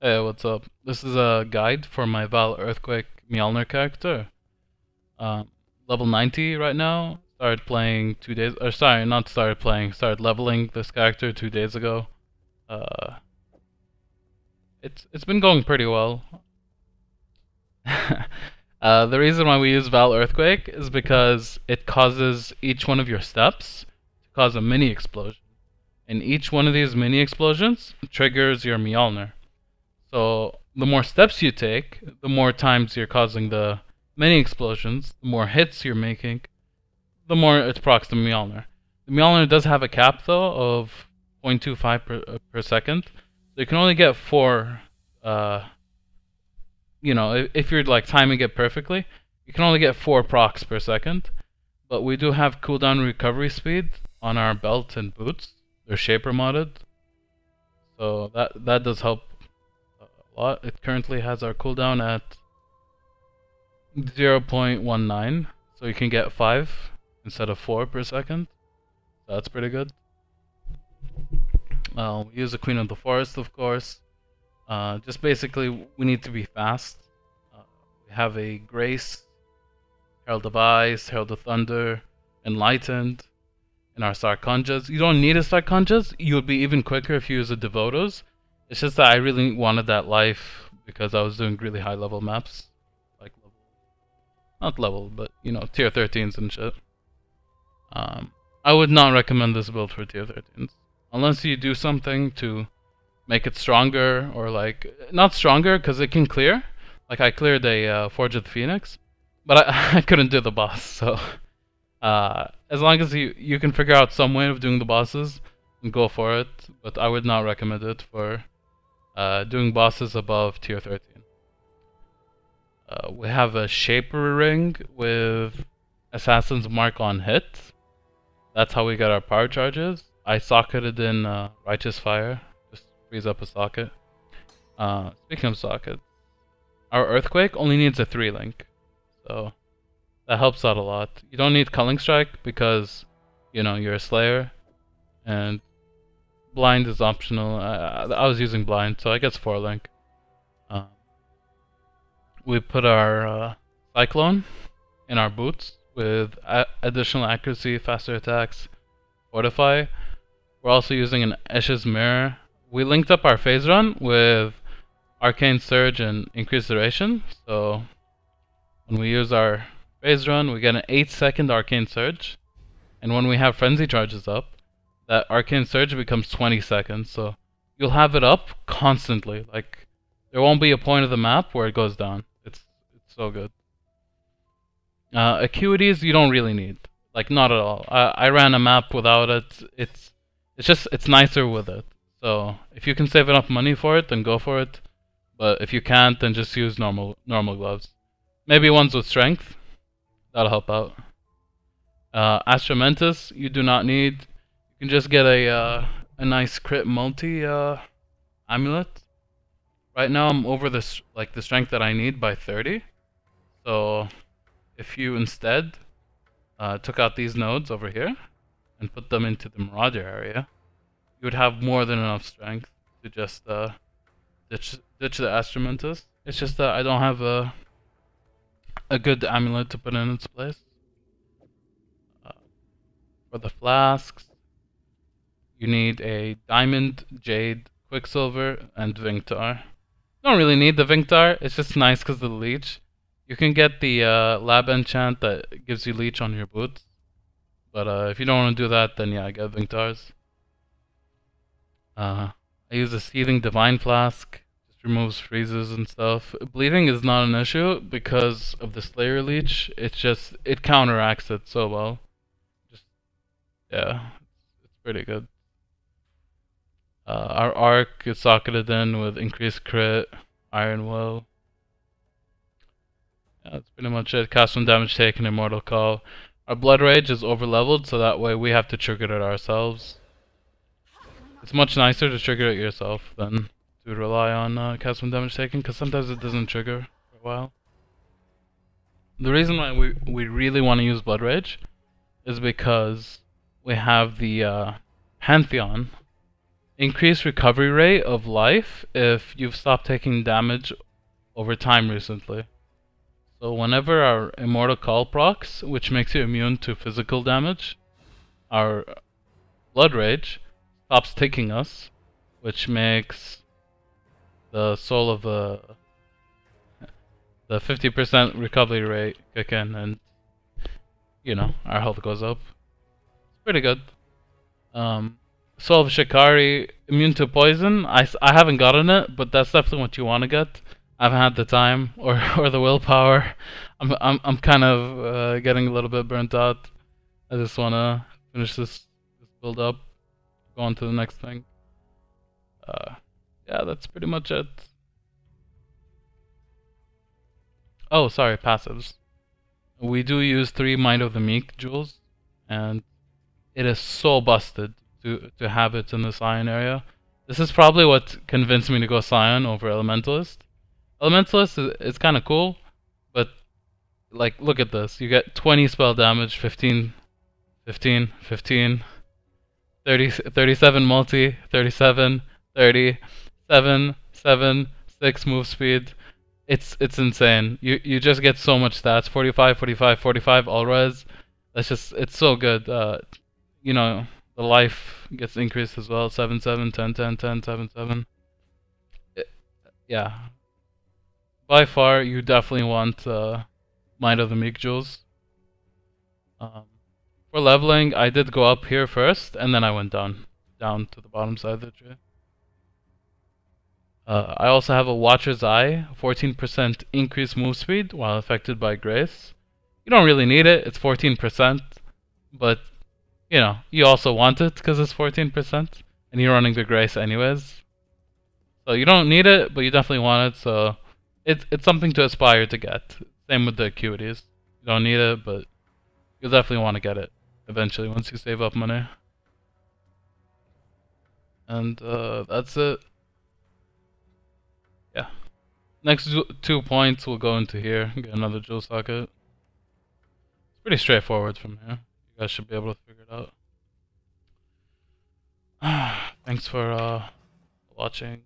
Hey, what's up? This is a guide for my Val Earthquake Mjolnir character. Um, Level 90 right now. Started playing 2 days, or sorry, not started playing. Started leveling this character 2 days ago. Uh, it's been going pretty well. The reason why we use Val Earthquake is because it causes each one of your steps to cause a mini explosion, and each one of these mini explosions triggers your Mjolnir. So the more steps you take, the more times you're causing the mini explosions, the more hits you're making, the more it procs the Mjolnir. The Mjolnir does have a cap though of 0.25 per second, so you can only get four. If you're like timing it perfectly, you can only get four procs per second. But we do have cooldown recovery speed on our belt and boots. They're shaper modded, so that does help a lot. It currently has our cooldown at 0.19, so you can get 5 instead of 4 per second. So that's pretty good. We use the Queen of the Forest, of course. Just basically, we need to be fast. We have a Grace, Herald of Ice, Herald of Thunder, Enlightened, and our Sarkonjas. You don't need a Sarkonjas. You would be even quicker if you use a Devotos. It's just that I really wanted that life because I was doing really high level maps. Like level, not level, but tier 13s and shit. I would not recommend this build for tier 13s. Unless you do something to make it stronger, or like, not stronger because it can clear. Like I cleared a Forge of the Phoenix, but I couldn't do the boss, so as long as you can figure out some way of doing the bosses, go for it. But I would not recommend it for doing bosses above tier 13. We have a Shaper ring with Assassin's Mark on hit. That's how we get our power charges. I socketed in Righteous Fire, just frees up a socket. Speaking of sockets, our Earthquake only needs a 3-link, so that helps out a lot. You don't need Culling Strike because, you're a Slayer, and Blind is optional. I was using Blind, so I guess 4-link. We put our Cyclone in our boots with additional accuracy, faster attacks, Fortify. We're also using an Eshe's Mirror. We linked up our phase run with Arcane Surge and Increased Duration, so when we use our phase run, we get an 8-second Arcane Surge, and when we have Frenzy Charges up, that Arcane Surge becomes 20 seconds, so you'll have it up constantly. Like, there won't be a point of the map where it goes down. It's so good. Acuities you don't really need, like not at all. I ran a map without it. It's nicer with it. So if you can save enough money for it, then go for it. But if you can't, then just use normal gloves. Maybe ones with strength. That'll help out. Astramentus you do not need. You can just get a nice crit multi amulet. Right now I'm over the strength that I need by 30. So if you instead took out these nodes over here and put them into the Marauder area, you would have more than enough strength to just ditch the Astramentus. It's just that I don't have a good amulet to put in its place. For the flasks, you need a Diamond, Jade, Quicksilver, and Vinctar. You don't really need the Vinctar, it's just nice because of the leech. You can get the lab enchant that gives you leech on your boots. But if you don't want to do that, then yeah, get Vinctars. I use a Seething Divine Flask. Just removes freezes and stuff. Bleeding is not an issue because of the Slayer leech. It counteracts it so well. Yeah, it's pretty good. Our arc is socketed in with increased crit, Iron Will. Yeah, that's pretty much it. Cast from damage taken, Immortal Call. Our Blood Rage is overleveled, so that way we have to trigger it ourselves. It's much nicer to trigger it yourself than to rely on cast from damage taken, because sometimes it doesn't trigger for a while. The reason why we really want to use Blood Rage is because we have the Pantheon increased recovery rate of life if you've stopped taking damage over time recently. So whenever our Immortal Call procs, which makes you immune to physical damage, our Blood Rage stops taking us, which makes the soul of the 50% recovery rate kick in, and you know, our health goes up. It's pretty good. Soul of Shikari, immune to poison. I haven't gotten it, but that's definitely what you want to get. I haven't had the time or the willpower. I'm kind of getting a little bit burnt out. I just wanna finish this build up, go on to the next thing. Yeah, that's pretty much it. Oh, sorry, passives. We do use 3 Might of the Meek jewels, and it is so busted to have it in the Scion area. This is probably what convinced me to go Scion over Elementalist. Elementalist is kind of cool, but like, look at this. You get 20 spell damage, 15, 15, 15, 30, 37 multi, 37, 30, 7, 7, 6 move speed. It's insane. You just get so much stats. 45, 45, 45 all res. It's so good. You know, the life gets increased as well. 7, 7, 10, 10, 10, 7, 7. Yeah. By far, you definitely want Might of the Meek jewels. For leveling, I did go up here first, and then I went down to the bottom side of the tree. I also have a Watcher's Eye, 14% increased move speed while affected by Grace. You don't really need it, it's 14%, but you know, you also want it because it's 14%, and you're running the Grace anyways. So you don't need it, but you definitely want it, so it's something to aspire to get. Same with the acuities. You don't need it, but you'll definitely want to get it eventually once you save up money. And that's it. Yeah. Next 2 points will go into here, get another jewel socket. It's pretty straightforward from here. You guys should be able to figure it out. Thanks for watching.